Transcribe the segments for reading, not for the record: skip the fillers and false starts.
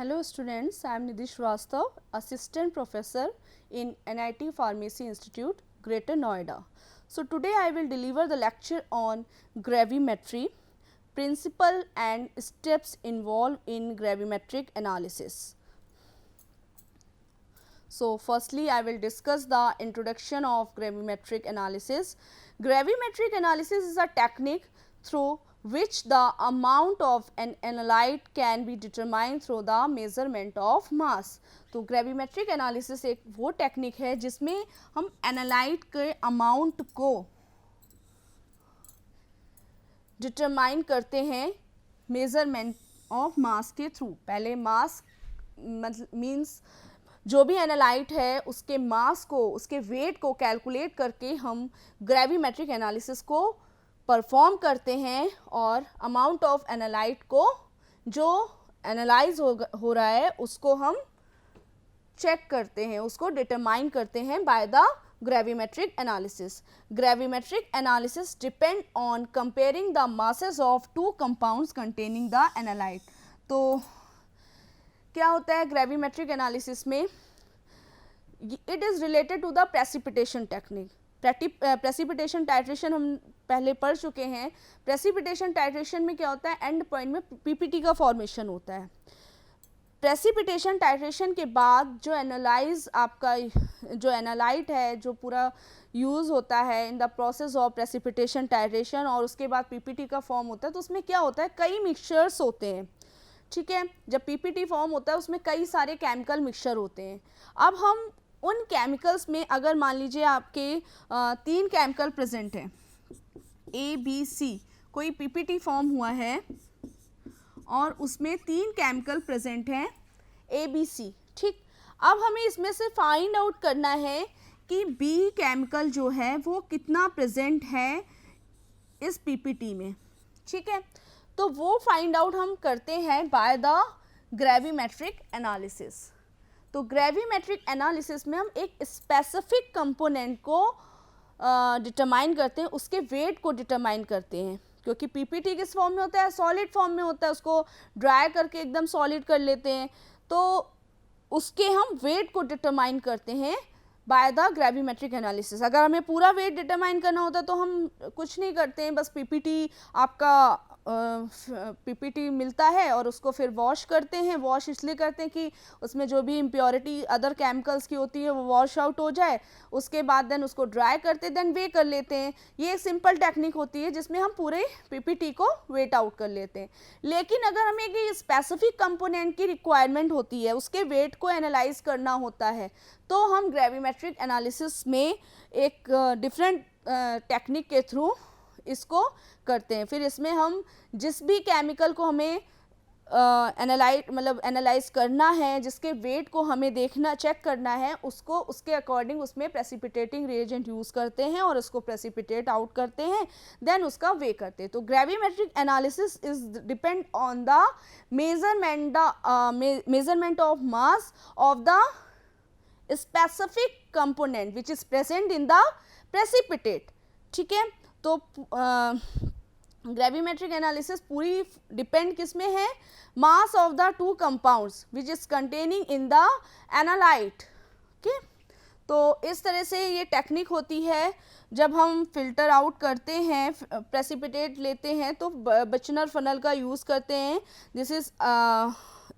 Hello students, I am Nidhi Shrivastava, Assistant Professor in NIT Pharmacy Institute, Greater Noida. So today I will deliver the lecture on gravimetry, principle and steps involved in gravimetric analysis. So firstly I will discuss the introduction of gravimetric analysis. Gravimetric analysis is a technique through which the amount of an analyte can be determined through the measurement of mass. तो gravimetric analysis एक वो technique है जिसमें हम analyte के amount को determine करते हैं मेजरमेंट ऑफ मास के थ्रू. पहले मास मीन्स जो भी एनालाइट है उसके मास को, उसके वेट को कैलकुलेट करके हम ग्रेविमेट्रिक एनालिसिस को परफॉर्म करते हैं और अमाउंट ऑफ एनालाइट को जो एनालाइज हो रहा है उसको हम चेक करते हैं, उसको डिटरमाइन करते हैं by the gravimetric analysis. Gravimetric analysis depend on comparing the masses of two compounds containing the analyte. तो क्या होता है ग्रेविमेट्रिक एनालिसिस में? It is related to the precipitation technique. Precipitation titration हम पहले पढ़ चुके हैं. प्रेसिपिटेशन टाइट्रेशन में क्या होता है? एंड पॉइंट में पीपीटी का फॉर्मेशन होता है. प्रेसिपिटेशन टाइट्रेशन के बाद जो एनालाइज आपका जो एनालाइट है जो पूरा यूज़ होता है in the process of precipitation titration और उसके बाद पीपीटी का फॉर्म होता है, तो उसमें क्या होता है? कई मिक्सचर्स होते हैं. ठीक है, जब पीपीटी फॉर्म होता है उसमें कई सारे केमिकल मिक्सचर होते हैं. अब हम उन केमिकल्स में अगर मान लीजिए आपके 3 केमिकल प्रेजेंट हैं, ए बी सी, कोई पीपीटी फॉर्म हुआ है और उसमें 3 केमिकल प्रेजेंट हैं ए बी सी. ठीक, अब हमें इसमें से फाइंड आउट करना है कि बी केमिकल जो है वो कितना प्रेजेंट है इस पीपीटी में. ठीक है, तो वो फाइंड आउट हम करते हैं बाय द ग्रेविमेट्रिक एनालिसिस. तो ग्रेविमेट्रिक एनालिसिस में हम एक स्पेसिफिक कंपोनेंट को डिटरमाइन करते हैं, उसके वेट को डिटरमाइन करते हैं. क्योंकि पीपीटी किस फॉर्म में होता है? सॉलिड फॉर्म में होता है. उसको ड्राई करके एकदम सॉलिड कर लेते हैं, तो उसके हम वेट को डिटरमाइन करते हैं बाय द ग्रेविमेट्रिक एनालिसिस. अगर हमें पूरा वेट डिटरमाइन करना होता है तो हम कुछ नहीं करते हैं, बस पीपीटी आपका पीपीटी मिलता है और उसको फिर वॉश करते हैं. वॉश इसलिए करते हैं कि उसमें जो भी इम्प्योरिटी अदर केमिकल्स की होती है वो वॉश आउट हो जाए. उसके बाद देन उसको ड्राई करते देन वे कर लेते हैं. ये एक सिंपल टेक्निक होती है जिसमें हम पूरे पीपीटी को वेट आउट कर लेते हैं. लेकिन अगर हमें एक स्पेसिफिक कंपोनेंट की रिक्वायरमेंट होती है, उसके वेट को एनालाइज करना होता है, तो हम ग्रेविमेट्रिक एनालिसिस में एक डिफरेंट टेक्निक के थ्रू इसको करते हैं. फिर इसमें हम जिस भी केमिकल को हमें एनालाइज करना है, जिसके वेट को हमें देखना चेक करना है, उसको उसके अकॉर्डिंग उसमें प्रेसिपिटेटिंग रिएजेंट यूज़ करते हैं और उसको प्रेसिपिटेट आउट करते हैं, देन उसका वे करते हैं. तो gravimetric analysis is depend on the measurement of mass of the specific component which is present in the precipitate. ठीक है, तो ग्रेविमेट्रिक एनालिसिस पूरी डिपेंड किस में है? Mass of the 2 compounds which is containing in the analyte. Okay, तो इस तरह से ये टेक्निक होती है. जब हम फिल्टर आउट करते हैं, प्रेसिपिटेट लेते हैं, तो बचनर फनल का यूज़ करते हैं. This is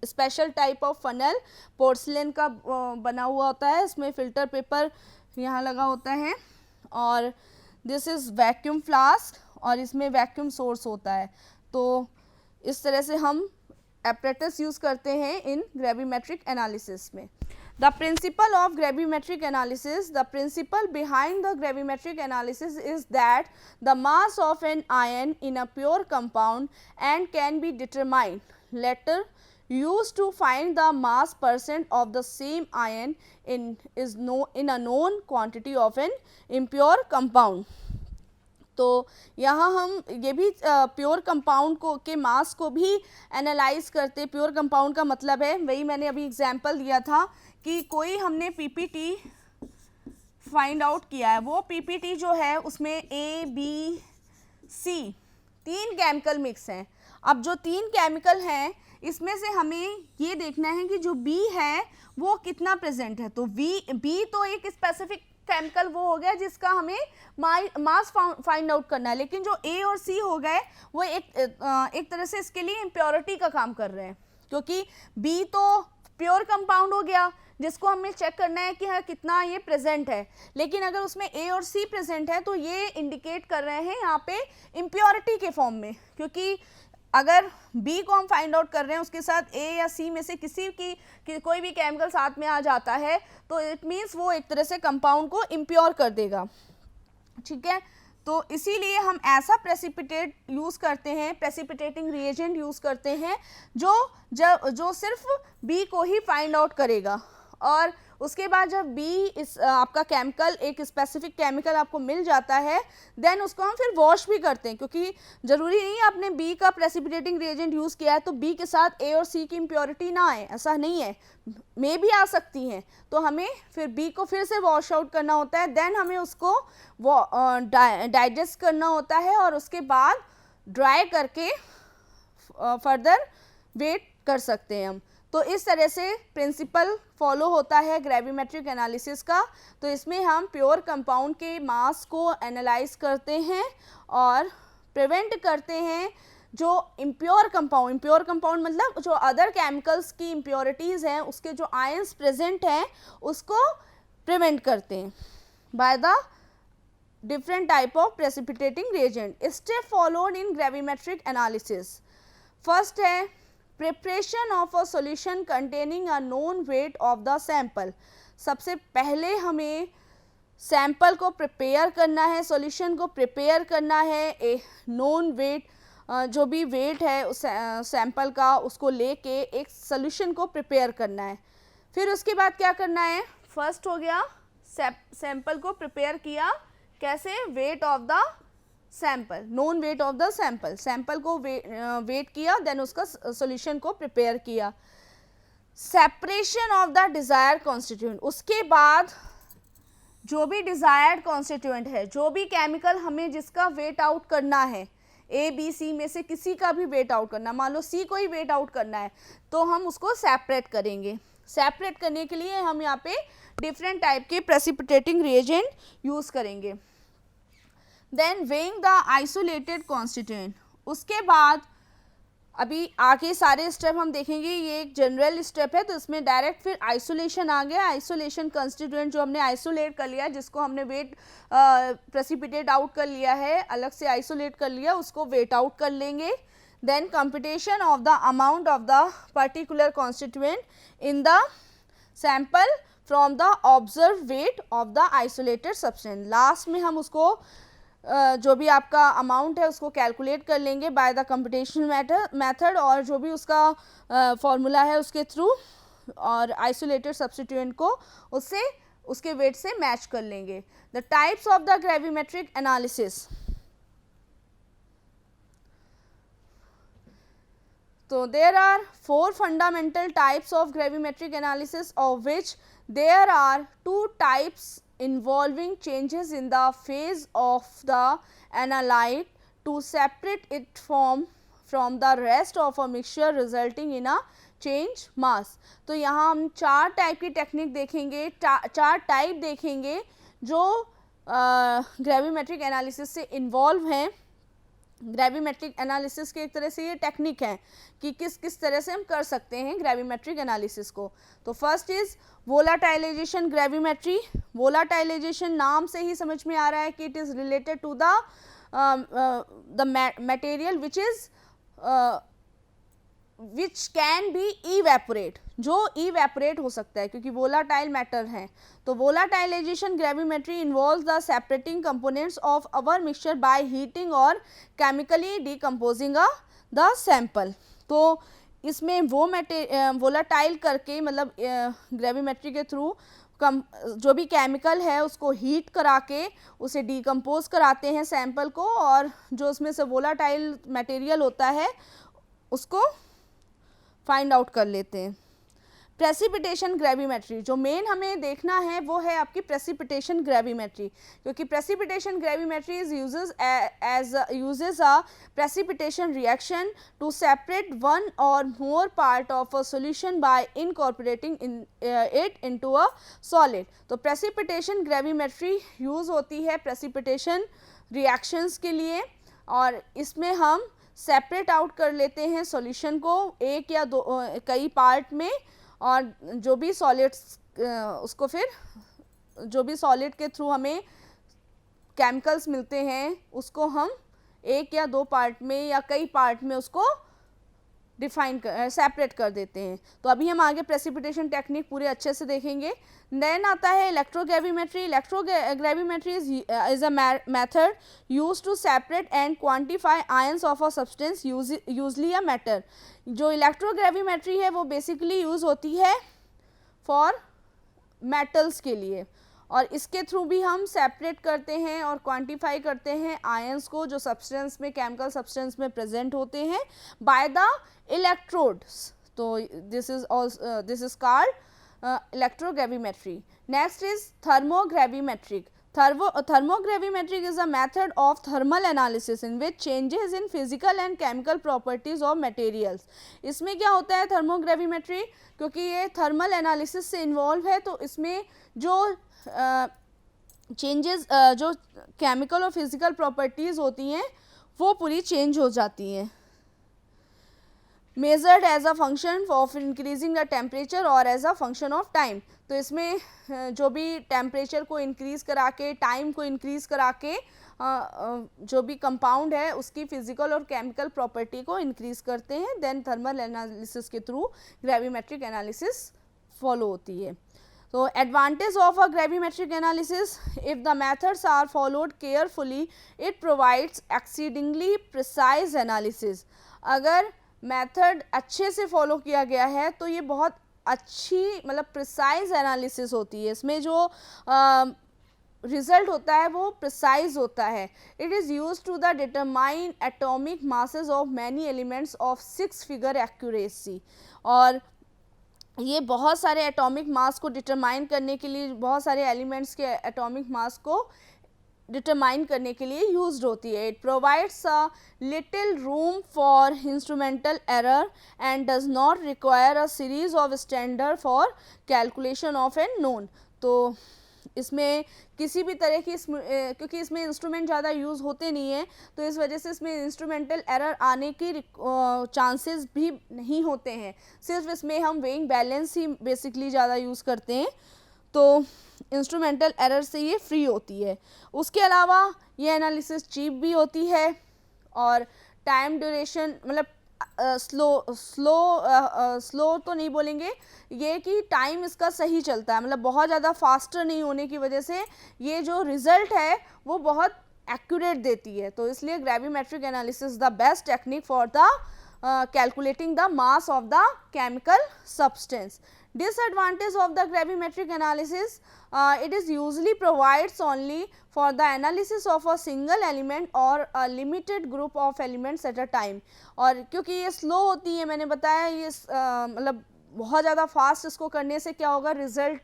special type of funnel, porcelain का बना हुआ होता है. इसमें फ़िल्टर पेपर यहाँ लगा होता है और दिस इज़ वैक्यूम फ्लास्क और इसमें वैक्यूम सोर्स होता है. तो इस तरह से हम एपरेटस यूज़ करते हैं इन ग्रेविमेट्रिक एनालिसिस में. The principle of gravimetric analysis, the principle behind the gravimetric analysis is that the mass of an ion in a pure compound and can be determined later used to find the mass percent of the same ion in a known quantity of an impure compound. तो यहाँ हम ये भी pure compound को के मास को भी analyse करते. प्योर कंपाउंड का मतलब है, वही मैंने अभी एग्जांपल दिया था कि कोई हमने पीपीटी फाइंड आउट किया है, वो पीपीटी जो है उसमें A B C 3 chemical mix हैं. अब जो 3 केमिकल हैं इसमें से हमें ये देखना है कि जो बी है वो कितना प्रेजेंट है। तो बी तो एक स्पेसिफिक केमिकल वो हो गया जिसका हमें मास फाइंड आउट करना है, लेकिन जो ए और सी हो गए वो एक तरह से इसके लिए इम्प्योरिटी का काम कर रहे हैं, क्योंकि बी तो प्योर कंपाउंड हो गया जिसको हमें चेक करना है कि हाँ कितना ये प्रेजेंट है, लेकिन अगर उसमें ए और सी प्रेजेंट है तो ये इंडिकेट कर रहे हैं यहाँ पे इम्प्योरिटी के फॉर्म में, क्योंकि अगर बी को हम फाइंड आउट कर रहे हैं उसके साथ ए या सी में से किसी की कोई भी केमिकल साथ में आ जाता है तो इट मीन्स वो एक तरह से कंपाउंड को इम्प्योर कर देगा, ठीक है। तो इसीलिए हम ऐसा प्रेसिपिटेट यूज़ करते हैं, प्रेसिपिटेटिंग रिएजेंट यूज़ करते हैं जो सिर्फ बी को ही फाइंड आउट करेगा, और उसके बाद जब बी आपका केमिकल एक स्पेसिफिक केमिकल आपको मिल जाता है देन उसको हम फिर वॉश भी करते हैं, क्योंकि ज़रूरी नहीं है आपने बी का प्रेसिपिटेटिंग रिएजेंट यूज़ किया है तो बी के साथ ए और सी की इम्प्योरिटी ना आए, ऐसा नहीं है, मे भी आ सकती हैं। तो हमें फिर बी को फिर से वॉश आउट करना होता है, देन हमें उसको डाइजेस्ट करना होता है और उसके बाद ड्राई करके फर्दर वेट कर सकते हैं हम। तो इस तरह से प्रिंसिपल फॉलो होता है ग्रेविमेट्रिक एनालिसिस का। तो इसमें हम प्योर कंपाउंड के मास को एनालाइज करते हैं और प्रिवेंट करते हैं जो इम्प्योर कंपाउंड मतलब जो अदर केमिकल्स की इम्प्योरिटीज़ हैं उसके जो आयंस प्रेजेंट हैं उसको प्रिवेंट करते हैं by the different type of precipitating reagent. Step followed in gravimetric analysis. First है preparation of a solution containing a known weight of the sample. सबसे पहले हमें सैंपल को प्रिपेयर करना है, सॉल्यूशन को प्रिपेयर करना है, ए नोन वेट जो भी वेट है उस सैंपल का उसको लेके एक सॉल्यूशन को प्रिपेयर करना है। फिर उसके बाद क्या करना है, फर्स्ट हो गया सैंपल को प्रिपेयर किया कैसे, wait of the sample, known wait of the sample, sample को वेट किया देन उसका सॉल्यूशन को प्रिपेयर किया। Separation of the desired constituent, उसके बाद जो भी डिजायर्ड कॉन्स्टिट्यूएंट है, जो भी केमिकल हमें जिसका वेट आउट करना है, ए बी सी में से किसी का भी वेट आउट करना, मान लो सी को ही वेट आउट करना है तो हम उसको सेपरेट करेंगे। सेपरेट करने के लिए हम यहाँ पे डिफरेंट टाइप के प्रेसिपिटेटिंग रिएजेंट यूज करेंगे। Then weighing the isolated constituent, उसके बाद अभी आगे सारे स्टेप हम देखेंगे, ये एक जनरल स्टेप है तो इसमें डायरेक्ट फिर आइसोलेशन आ गया। आइसोलेशन कॉन्स्टिट्यूएंट जो हमने आइसोलेट कर लिया, जिसको हमने वेट प्रेसिपिटेट आउट कर लिया है, अलग से आइसोलेट कर लिया, उसको वेट आउट कर लेंगे। Then computation of the amount of the particular constituent in the sample from the observe weight of the isolated substance. Last में हम उसको जो भी आपका अमाउंट है उसको कैलकुलेट कर लेंगे बाय द कंप्यूटेशनल मेथड और जो भी उसका फॉर्मूला है उसके थ्रू, और आइसोलेटेड सब्स्टिट्यूएंट को उससे उसके वेट से मैच कर लेंगे। The types of the gravimetric analysis, so there are 4 fundamental types of gravimetric analysis, of which there are 2 types involving changes in the phase of the analyte to separate it from the rest of a mixture resulting in a change mass। तो यहाँ हम 4 type की technique देखेंगे, 4 type देखेंगे जो gravimetric analysis से involve हैं। Gravimetric analysis की एक तरह से ये टेक्निक है कि किस तरह से हम कर सकते हैं ग्रेविमेट्रिक एनालिसिस को। तो first is volatilization gravimetry. Volatilization नाम से ही समझ में आ रहा है कि it is related to the material which can be evaporate, जो इवेपोरेट हो सकता है क्योंकि वोलाटाइल मैटर है। तो volatilization gravimetry involves the separating components of our mixture by heating और केमिकली डिकम्पोजिंग द सैंपल। तो इसमें वो वोलाटाइल करके मतलब ग्रेविमेट्री के थ्रू जो भी केमिकल है उसको हीट करा के उसे डिकम्पोज कराते हैं सैंपल को, और जो उसमें से वोलाटाइल मटेरियल होता है उसको फाइंड आउट कर लेते हैं। प्रेसिपिटेशन ग्रेविमेट्री, जो मेन हमें देखना है वो है आपकी प्रेसिपिटेशन ग्रेविमेट्री, क्योंकि precipitation gravimetry is uses a precipitation reaction to separate one or more part of a solution by incorporating it into a solid. तो प्रेसिपिटेशन ग्रेविमेट्री यूज होती है प्रेसिपिटेशन रिएक्शंस के लिए, और इसमें हम सेपरेट आउट कर लेते हैं सॉल्यूशन को एक या दो कई पार्ट में, और जो भी सॉलिड्स उसको फिर जो भी सॉलिड के थ्रू हमें केमिकल्स मिलते हैं उसको हम एक या दो पार्ट में या कई पार्ट में उसको सेपरेट कर देते हैं। तो अभी हम आगे प्रेसिपिटेशन टेक्निक पूरे अच्छे से देखेंगे। देन आता है electrogravimetry. Electrogravimetry is a method use to separate and quantify ions of a substance usually a metal. जो इलेक्ट्रोग्रेविमेट्री है वो बेसिकली यूज होती है फॉर मेटल्स के लिए, और इसके थ्रू भी हम सेपरेट करते हैं और क्वांटिफाई करते हैं आयंस को जो सब्सटेंस में, केमिकल सब्सटेंस में प्रेजेंट होते हैं बाय द इलेक्ट्रोड्स। तो this is called electrogravimetry. Next is thermogravimetric. Thermogravmetric is a method of thermal analysis in which changes in physical and chemical properties of materials। इसमें क्या होता है थर्मोग्रेविमेट्री, क्योंकि ये थर्मल एनालिसिस से इन्वॉल्व है, तो इसमें जो चेंजेस जो केमिकल और फिजिकल प्रॉपर्टीज़ होती हैं वो पूरी चेंज हो जाती हैं। Measured as a function of increasing the temperature और as a function of time. तो इसमें जो भी टेम्परेचर को इंक्रीज़ करा के, टाइम को इंक्रीज़ करा के जो भी कंपाउंड है उसकी फिजिकल और केमिकल प्रॉपर्टी को इंक्रीज़ करते हैं। देन थर्मल एनालिसिस के थ्रू ग्रेविमेट्रिक एनालिसिस फॉलो होती है। तो advantage of a gravimetric analysis, if the methods are followed carefully it provides exceedingly precise analysis. अगर मेथड अच्छे से फॉलो किया गया है तो ये बहुत अच्छी मतलब प्रिसाइज एनालिसिस होती है। इसमें जो रिजल्ट होता है वो प्रिसाइज होता है। It is use to the determine atomic masses of many elements of 6 figure accuracy. और ये बहुत सारे एटॉमिक मास को डिटरमाइन करने के लिए, बहुत सारे एलिमेंट्स के एटॉमिक मास को डिटरमाइन करने के लिए यूज्ड होती है। It provides a little room for instrumental error and does not require a series of standard for calculation of unknown. तो इसमें किसी भी तरह की क्योंकि इसमें इंस्ट्रूमेंट ज़्यादा यूज़ होते नहीं हैं, तो इस वजह से इसमें इंस्ट्रूमेंटल एरर आने की चांसेस भी नहीं होते हैं। सिर्फ इसमें हम वेइंग बैलेंस ही बेसिकली ज़्यादा यूज़ करते हैं, तो इंस्ट्रूमेंटल एरर से ये फ्री होती है। उसके अलावा ये एनालिसिस चीप भी होती है और टाइम ड्यूरेशन मतलब स्लो तो नहीं बोलेंगे, ये कि टाइम इसका सही चलता है, मतलब बहुत ज़्यादा फास्टर नहीं होने की वजह से ये जो रिज़ल्ट है वो बहुत एक्यूरेट देती है। तो इसलिए gravimetric analysis the best technique for the calculating the mass of the chemical substance. Disadvantage of the gravimetric analysis, it is usually provides only for the analysis of a single element or a limited group of elements at a time। और क्योंकि ये slow होती है, मैंने बताया ये मतलब बहुत ज़्यादा फास्ट इसको करने से क्या होगा, रिजल्ट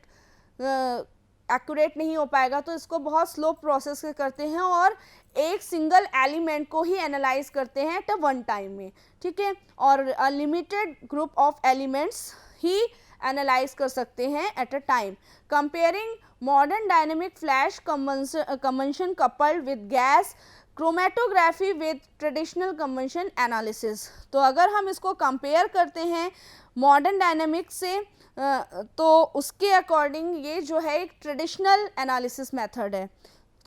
एक्यूरेट नहीं हो पाएगा, तो इसको बहुत स्लो प्रोसेस करते हैं और एक सिंगल एलिमेंट को ही एनालाइज करते हैं एट अ वन टाइम में, ठीक है, और limited group of elements he analyse कर सकते हैं at a time. Comparing modern dynamic flash convention coupled with gas chromatography with traditional convention analysis. तो अगर हम इसको कंपेयर करते हैं मॉडर्न डायनेमिक से तो उसके अकॉर्डिंग ये जो है एक ट्रेडिशनल एनालिसिस मेथड है,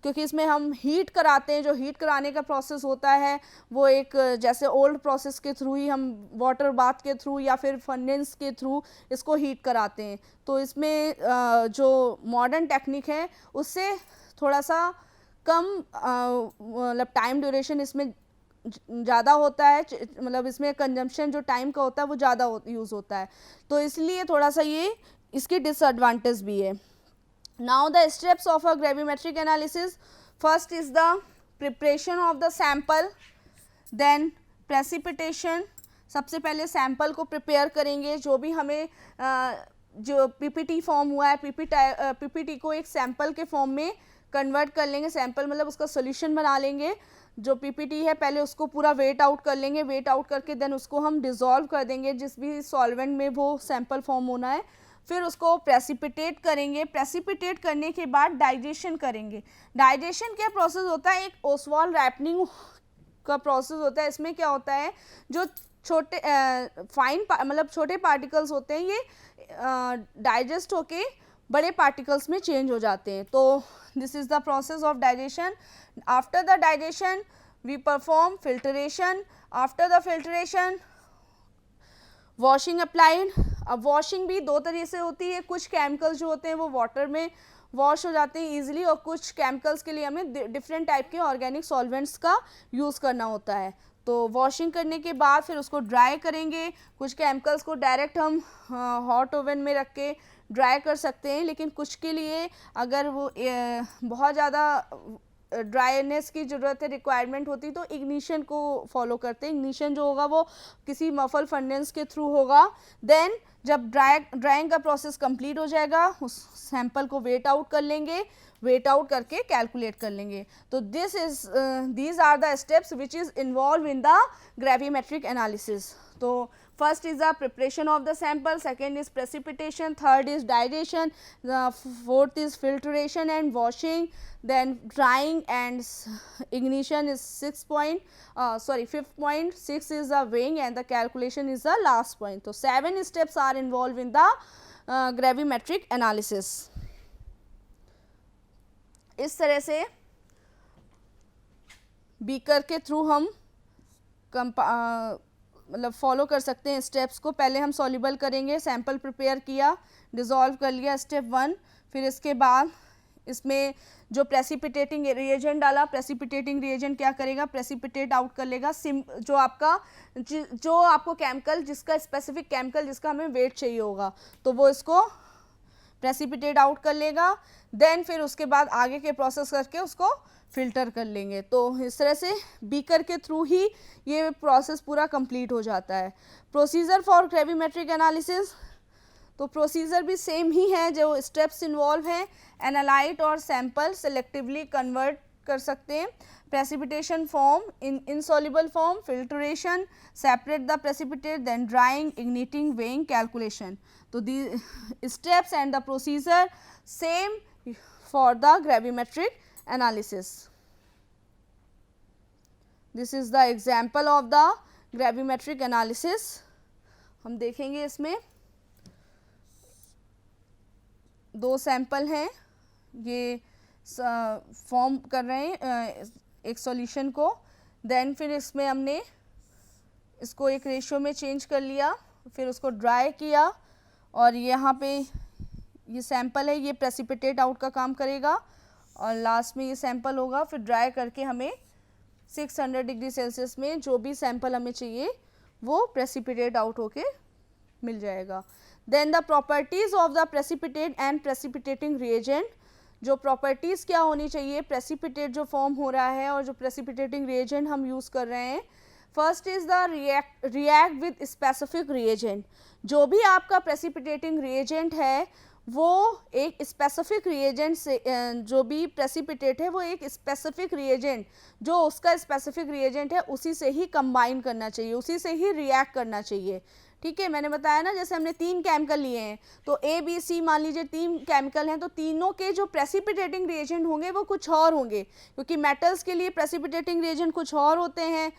क्योंकि इसमें हम हीट कराते हैं। जो हीट कराने का प्रोसेस होता है वो एक जैसे ओल्ड प्रोसेस के थ्रू ही हम वाटर बाथ के थ्रू या फिर फर्नेस के थ्रू इसको हीट कराते हैं। तो इसमें जो मॉडर्न टेक्निक है उससे थोड़ा सा कम मतलब टाइम ड्यूरेशन इसमें ज़्यादा होता है, मतलब इसमें कंजम्पशन जो टाइम का होता है वो ज़्यादा यूज़ होता है, तो इसलिए थोड़ा सा ये इसकी डिसएडवांटेज भी है। Now the steps of a gravimetric analysis, first is the preparation of the sample, then precipitation। सबसे पहले सैंपल को प्रिपेयर करेंगे, जो भी हमें जो पीपीटी फॉर्म हुआ है, पीपीटी को एक सैंपल के फॉर्म में कन्वर्ट कर लेंगे, सैंपल मतलब उसका सोल्यूशन बना लेंगे। जो पीपीटी है पहले उसको पूरा वेट आउट कर लेंगे, वेट आउट करके देन उसको हम डिज़ोल्व कर देंगे जिस भी सॉल्वेंट में वो सैंपल फॉर्म होना है। फिर उसको प्रेसिपिटेट करेंगे, प्रेसिपिटेट करने के बाद डाइजेशन करेंगे। डाइजेशन क्या प्रोसेस होता है, एक ओसवाल्ड रैपनिंग का प्रोसेस होता है। इसमें क्या होता है, जो छोटे फाइन मतलब छोटे पार्टिकल्स होते हैं ये डाइजेस्ट होके बड़े पार्टिकल्स में चेंज हो जाते हैं। तो this is the process of digestion. After the digestion we perform filtration. After the filtration washing applied. अब वॉशिंग भी दो तरीके से होती है, कुछ केमिकल्स जो होते हैं वो वाटर में वॉश हो जाते हैं ईजिली, और कुछ केमिकल्स के लिए हमें डिफरेंट टाइप के ऑर्गेनिक सॉल्वेंट्स का यूज़ करना होता है। तो वॉशिंग करने के बाद फिर उसको ड्राई करेंगे। कुछ केमिकल्स को डायरेक्ट हम हॉट ओवन में रख के ड्राई कर सकते हैं, लेकिन कुछ के लिए अगर वो बहुत ज़्यादा ड्राईनेस की ज़रूरत है, रिक्वायरमेंट होती, तो इग्निशन को फॉलो करते हैं। इग्निशन जो होगा वो किसी मफल फर्नेस के थ्रू होगा। देन जब ड्राइंग का प्रोसेस कंप्लीट हो जाएगा, उस सैंपल को वेट आउट कर लेंगे, वेट आउट करके कैलकुलेट कर लेंगे। तो these are the steps which is involve in the gravimetric analysis. तो first is the preparation of the sample, second is precipitation, third is digestion, fourth is filtration and washing, then drying, and ignition is fifth point, 6 is the weighing, and the calculation is the last point. So 7 steps are involved in the gravimetric analysis. इस तरह से beaker के through हम मतलब follow कर सकते हैं steps को। पहले हम सॉल्युबल करेंगे, सैंपल प्रिपेयर किया, डिज़ोल्व कर लिया, स्टेप 1। फिर इसके बाद इसमें जो प्रेसिपिटेटिंग रिएजेंट डाला, प्रेसिपिटेटिंग रिएजेंट क्या करेगा, प्रेसिपिटेट आउट कर लेगा जो आपको केमिकल, जिसका स्पेसिफिक केमिकल जिसका हमें वेट चाहिए होगा, तो वो इसको प्रेसिपिटेट आउट कर लेगा। देन फिर उसके बाद आगे के प्रोसेस करके उसको फिल्टर कर लेंगे। तो इस तरह से बीकर के थ्रू ही ये प्रोसेस पूरा कंप्लीट हो जाता है। प्रोसीजर फॉर ग्रेविमेट्रिक एनालिसिस, तो प्रोसीजर भी सेम ही है, जो स्टेप्स इन्वॉल्व हैं। एनालाइट और सैंपल सेलेक्टिवली कन्वर्ट कर सकते हैं। Precipitation form in insoluble form, filtration, separate the precipitate, then drying, igniting, weighing, calculation. तो the steps and the procedure same for the gravimetric analysis. This is the example of the gravimetric analysis. हम देखेंगे इसमें दो sample हैं, ये form कर रहे हैं एक सॉल्यूशन को। देन फिर इसमें हमने इसको एक रेशियो में चेंज कर लिया, फिर उसको ड्राई किया, और यहाँ पे ये सैंपल है, ये प्रेसिपिटेट आउट का काम करेगा, और लास्ट में ये सैंपल होगा। फिर ड्राई करके हमें 600 डिग्री सेल्सियस में जो भी सैंपल हमें चाहिए वो प्रेसिपिटेट आउट होके मिल जाएगा। Then the properties of the precipitate and precipitating reagent, जो प्रॉपर्टीज़ क्या होनी चाहिए, प्रेसिपिटेट जो फॉर्म हो रहा है और जो प्रेसिपिटेटिंग रिएजेंट हम यूज़ कर रहे हैं। First is the react with specific reagent. जो भी आपका प्रेसिपिटेटिंग रिएजेंट है वो एक स्पेसिफिक रिएजेंट से, जो भी प्रेसिपिटेट है वो एक स्पेसिफिक रिएजेंट, जो उसका स्पेसिफिक रिएजेंट है उसी से ही कंबाइन करना चाहिए, उसी से ही रिएक्ट करना चाहिए। ठीक है, मैंने बताया ना, जैसे हमने 3 केमिकल लिए हैं, तो A B C मान लीजिए 3 केमिकल हैं, तो तीनों के जो प्रेसिपिटेटिंग रिएजेंट होंगे वो कुछ और होंगे, क्योंकि मेटल्स के लिए प्रेसिपिटेटिंग रिएजेंट कुछ और होते हैं,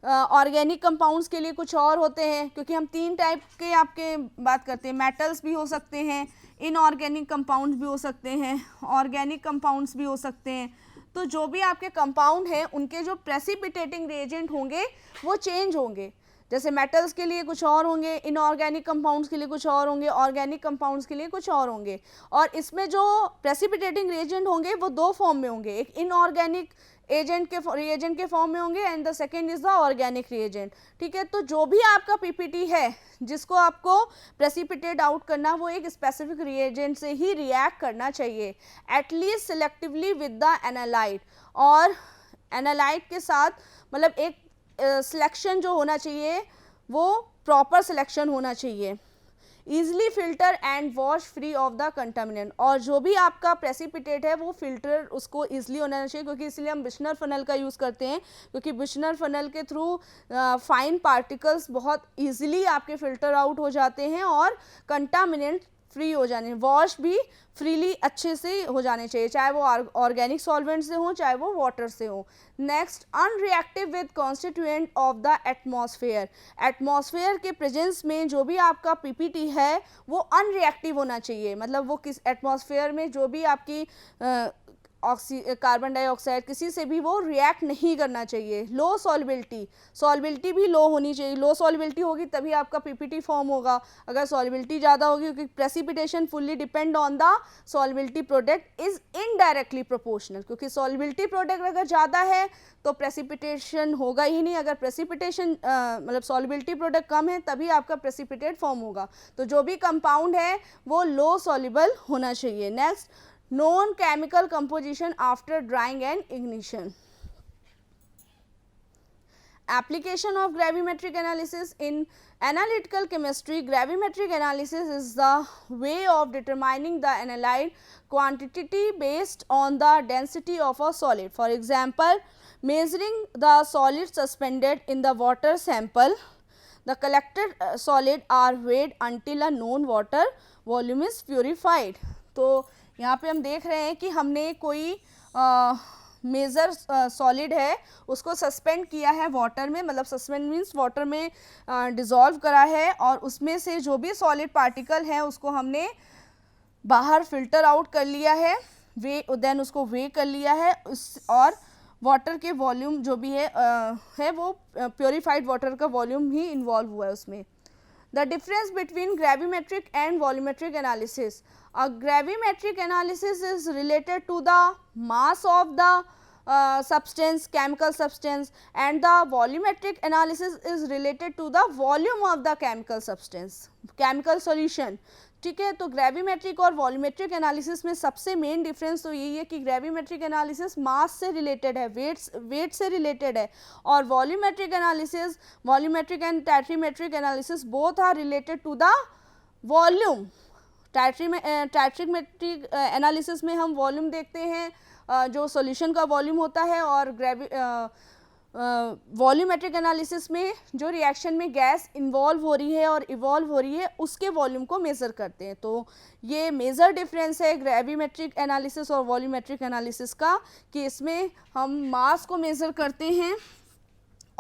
ऑर्गेनिक कंपाउंड्स के लिए कुछ और होते हैं, क्योंकि हम 3 टाइप के आपके बात करते हैं, मेटल्स भी हो सकते हैं, इनऑर्गेनिक कंपाउंड्स भी हो सकते हैं, ऑर्गेनिक कंपाउंड्स भी हो सकते हैं। तो जो भी आपके कंपाउंड हैं उनके जो प्रेसिपिटेटिंग रिएजेंट होंगे वो चेंज होंगे। जैसे मेटल्स के लिए कुछ और होंगे, इनऑर्गेनिक कंपाउंड्स के लिए कुछ और होंगे, ऑर्गेनिक कंपाउंड्स के लिए कुछ और होंगे। और इसमें जो प्रेसिपिटेटिंग रिएजेंट होंगे वो 2 फॉर्म में होंगे, एक इनऑर्गेनिक रिएजेंट के फॉर्म में होंगे and the second is the organic reagent. ठीक है, तो जो भी आपका पीपीटी है जिसको आपको प्रेसिपिटेट आउट करना, वो एक स्पेसिफिक रिएजेंट से ही रिएक्ट करना चाहिए, at least selectively with the analyte. और एनालाइट के साथ मतलब एक सिलेक्शन जो होना चाहिए वो प्रॉपर सिलेक्शन होना चाहिए। Easily filter and wash free of the contaminant, और जो भी आपका प्रेसिपिटेट है वो फिल्टर उसको ईजिली होना चाहिए, क्योंकि इसलिए हम बिशनर फनल का यूज़ करते हैं, क्योंकि बिशनर फनल के थ्रू फाइन पार्टिकल्स बहुत ईजिली आपके फिल्टर आउट हो जाते हैं और कंटामिनेंट फ्री हो जाने, वॉश भी फ्रीली अच्छे से हो जाने चाहिए, चाहे वो ऑर्गेनिक सॉल्वेंट से हो चाहे वो वाटर से हो। Next, unreactive with constituent of the atmosphere, atmosphere के प्रेजेंस में जो भी आपका पीपीटी है वो अनरिएक्टिव होना चाहिए, मतलब वो किस एटमॉस्फेयर में जो भी आपकी कार्बन डाइऑक्साइड किसी से भी वो रिएक्ट नहीं करना चाहिए। लो सॉल्युबिलिटी, सॉल्युबिलिटी भी लो होनी चाहिए, लो सॉल्युबिलिटी होगी तभी आपका पीपीटी फॉर्म होगा, अगर सॉल्युबिलिटी ज़्यादा होगी, क्योंकि precipitation fully depend on the solubility product is indirectly proportional, क्योंकि सॉल्युबिलिटी प्रोडक्ट अगर ज़्यादा है तो प्रेसिपिटेशन होगा ही नहीं, अगर प्रेसिपिटेशन मतलब सॉल्युबिलिटी प्रोडक्ट कम है तभी आपका प्रेसिपिटेट फॉर्म होगा, तो जो भी कंपाउंड है वो लो सॉल्युबल होना चाहिए। Next, known chemical composition after drying and ignition. Application of gravimetric analysis in analytical chemistry. Gravimetric analysis is the way of determining the analyte quantity based on the density of a solid. For example, measuring the solid suspended in the water sample. The collected solid are weighed until a known water volume is purified. तो यहाँ पे हम देख रहे हैं कि हमने कोई मेजर सॉलिड है उसको सस्पेंड किया है वाटर में, मतलब सस्पेंड मीन्स वाटर में डिज़ोल्व करा है, और उसमें से जो भी सॉलिड पार्टिकल है उसको हमने बाहर फिल्टर आउट कर लिया है, देन उसको वे कर लिया है और वाटर के वॉल्यूम जो भी है वो प्योरीफाइड वाटर का वॉल्यूम ही इन्वॉल्व हुआ है उसमें। The difference between gravimetric and volumetric analysis. A gravimetric analysis is related to the mass of the substance, chemical substance, and the volumetric analysis is related to the volume of the chemical substance, chemical solution. ठीक है, तो gravimetric और volumetric analysis में सबसे main difference तो यही है कि ग्रेविमेट्रिक एनालिसिस मास से रिलेटेड है, वेट से रिलेटेड है, और volumetric analysis, volumetric and titrimetric analysis both are related to the volume. Titrimetric analysis में हम वॉल्यूम देखते हैं, जो सॉल्यूशन का वॉल्यूम होता है, और वॉल्यूमेट्रिक एनालिसिस में जो रिएक्शन में गैस इन्वॉल्व हो रही है और इवॉल्व हो रही है उसके वॉल्यूम को मेज़र करते हैं। तो ये मेजर डिफरेंस है ग्रेविमेट्रिक एनालिसिस और वॉल्यूमेट्रिक एनालिसिस का, कि इसमें हम मास को मेज़र करते हैं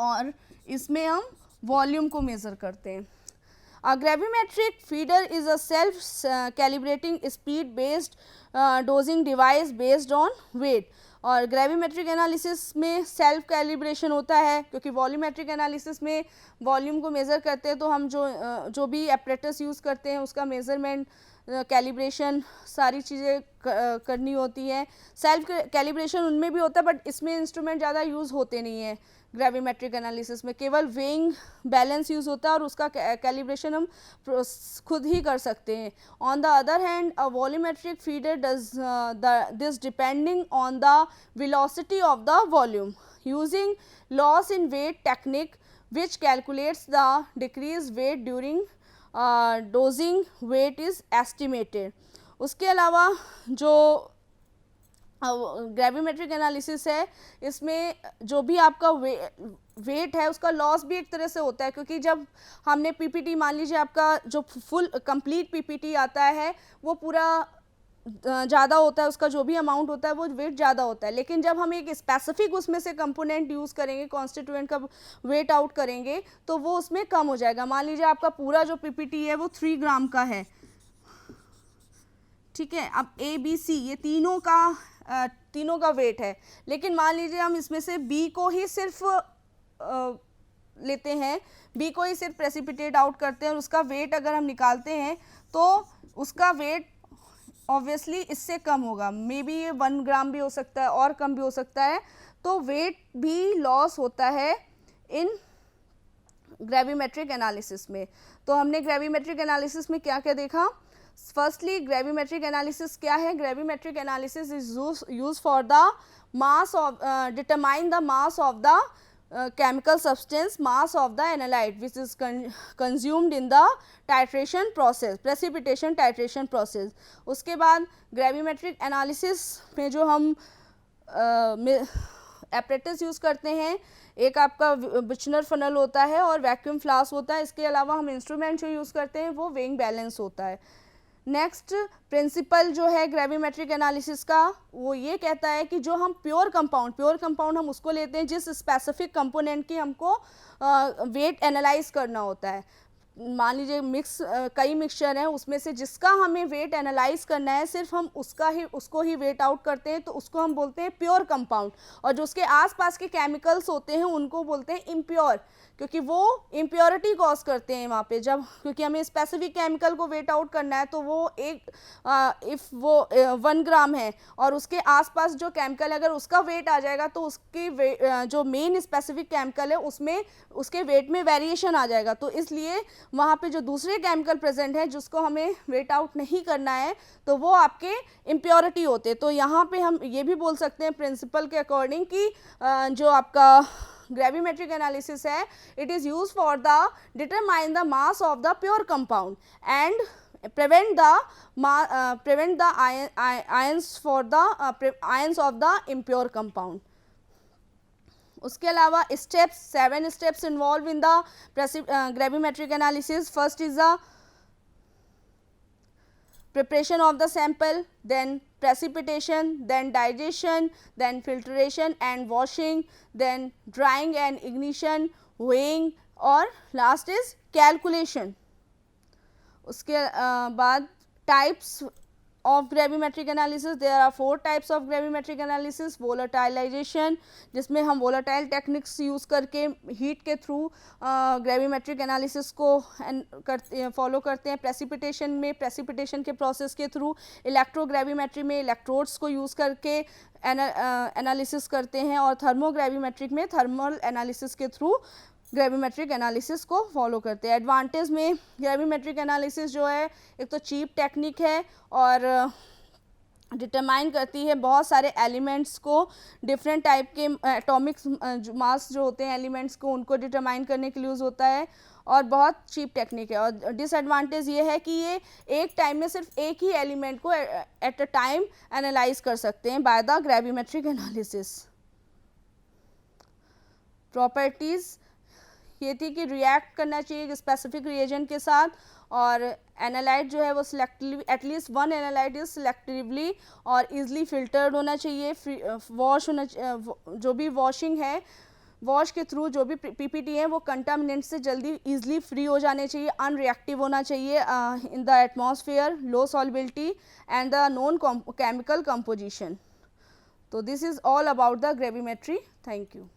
और इसमें हम वॉल्यूम को मेज़र करते हैं। A gravimetric feeder is a self-calibrating speed-based dosing device based on weight. और ग्रेविमेट्रिक एनालिसिस में सेल्फ कैलिब्रेशन होता है, क्योंकि वॉल्यूमेट्रिक एनालिसिस में वॉल्यूम को मेज़र करते हैं, तो हम जो भी एपरेटस यूज़ करते हैं उसका मेज़रमेंट, कैलिब्रेशन सारी चीज़ें करनी होती है। सेल्फ कैलिब्रेशन उनमें भी होता है, बट इसमें इंस्ट्रूमेंट ज़्यादा यूज़ होते नहीं है। ग्रेविमेट्रिक एनालिसिस में केवल वेइंग बैलेंस यूज़ होता है और उसका कैलिब्रेशन हम खुद ही कर सकते हैं। On the other hand, a volumetric feeder does this depending on the velocity of the volume using loss in weight technique which calculates the decrease weight during dosing weight is estimated. उसके अलावा जो gravimetric analysis है, इसमें जो भी आपका wait है उसका लॉस भी एक तरह से होता है, क्योंकि जब हमने पीपीटी, मान लीजिए आपका जो फुल कंप्लीट पीपीटी आता है वो पूरा ज़्यादा होता है, उसका जो भी अमाउंट होता है वो वेट ज़्यादा होता है, लेकिन जब हम एक स्पेसिफिक उसमें से कंपोनेंट यूज़ करेंगे, कॉन्स्टिट्यूएंट का वेट आउट करेंगे तो वो उसमें कम हो जाएगा। मान लीजिए आपका पूरा जो पीपीटी है वो 3 ग्राम का है, ठीक है, अब ए बी सी ये तीनों का वेट है, लेकिन मान लीजिए हम इसमें से बी को ही सिर्फ लेते हैं, बी को ही सिर्फ प्रेसिपिटेट आउट करते हैं और उसका वेट अगर हम निकालते हैं तो उसका वेट ऑब्वियसली इससे कम होगा, मे बी ये 1 ग्राम भी हो सकता है और कम भी हो सकता है, तो वेट भी लॉस होता है इन ग्रेविमेट्रिक एनालिसिस में। तो हमने ग्रेविमेट्रिक एनालिसिस में क्या क्या देखा? फर्स्टली ग्रेविमेट्रिक एनालिसिस क्या है? Gravimetric analysis is use for the mass of determine the mass of the chemical substance mass of the analyte which is consumed in the titration process, precipitation titration process. उसके बाद gravimetric analysis में जो हम apparatus use करते हैं, एक आपका बिचनर funnel होता है और वैक्यूम फ्लास्क होता है. इसके अलावा हम इंस्ट्रूमेंट जो यूज़ करते हैं वो वेइंग बैलेंस होता है. नेक्स्ट प्रिंसिपल जो है ग्रेविमेट्रिक एनालिसिस का, वो ये कहता है कि जो हम प्योर कंपाउंड हम उसको लेते हैं जिस स्पेसिफिक कंपोनेंट की हमको वेट एनालाइज करना होता है. मान लीजिए कई मिक्सचर हैं, उसमें से जिसका हमें वेट एनालाइज करना है सिर्फ हम उसको ही वेट आउट करते हैं, तो उसको हम बोलते हैं प्योर कंपाउंड. और जो उसके आसपास के केमिकल्स होते हैं उनको बोलते हैं इम्प्योर, क्योंकि वो इम्प्योरिटी कॉज करते हैं वहाँ पे. जब क्योंकि हमें स्पेसिफिक केमिकल को वेट आउट करना है, तो वो इफ़ वो 1 ग्राम है और उसके आसपास जो केमिकल अगर उसका वेट आ जाएगा तो उसकी जो मेन स्पेसिफिक केमिकल है उसमें उसके वेट में वेरिएशन आ जाएगा. तो इसलिए वहाँ पे जो दूसरे केमिकल प्रेजेंट हैं जिसको हमें वेट आउट नहीं करना है, तो वो आपके इम्प्योरिटी होते हैं. तो यहाँ पे हम ये भी बोल सकते हैं प्रिंसिपल के अकॉर्डिंग कि जो आपका ग्रेविमेट्रिक एनालिसिस है, it is use for the determine the mass of the pure compound and prevent the ions of the impure compound. उसके अलावा steps, 7 steps involve in the gravimetric analysis. First is the preparation of the sample, then precipitation, then digestion, then filtration and washing, then drying and ignition, weighing और last is calculation. उसके बाद types of gravimetric analysis, there are 4 types of gravimetric analysis. volatilization, जिसमें हम volatile techniques use करके heat के through gravimetric analysis को follow करते हैं. precipitation में precipitation के process के थ्रू, electrogravimetry में electrodes को यूज़ करके एनालिसिस करते हैं और थर्मोग्रेविमेट्रिक में थर्मल एनालिसिस के थ्रू ग्रेविमेट्रिक एनालिसिस को फॉलो करते हैं. एडवांटेज में ग्रेविमेट्रिक एनालिसिस जो है एक तो चीप टेक्निक है और डिटरमाइन करती है बहुत सारे एलिमेंट्स को, डिफरेंट टाइप के एटॉमिक मास जो होते हैं एलिमेंट्स को, उनको डिटरमाइन करने के लिए यूज़ होता है और बहुत चीप टेक्निक है. और डिसएडवांटेज ये है कि ये एक टाइम में सिर्फ एक ही एलिमेंट को एट अ टाइम एनालाइज कर सकते हैं by the gravimetric analysis. Properties ये थी कि रिएक्ट करना चाहिए स्पेसिफिक रिएजेंट के साथ और एनालाइट जो है वो selectively, at least 1 analyte is selectively और इजली फिल्टर्ड होना चाहिए. वॉश होना, जो भी वॉशिंग है, वॉश के थ्रू जो भी पीपीटी है वो कंटामिनेंट से जल्दी इजली फ्री हो जाने चाहिए, अनरिएक्टिव होना चाहिए in the atmosphere, low solubility and the non chemical composition. तो this is all about the gravimetry. Thank you.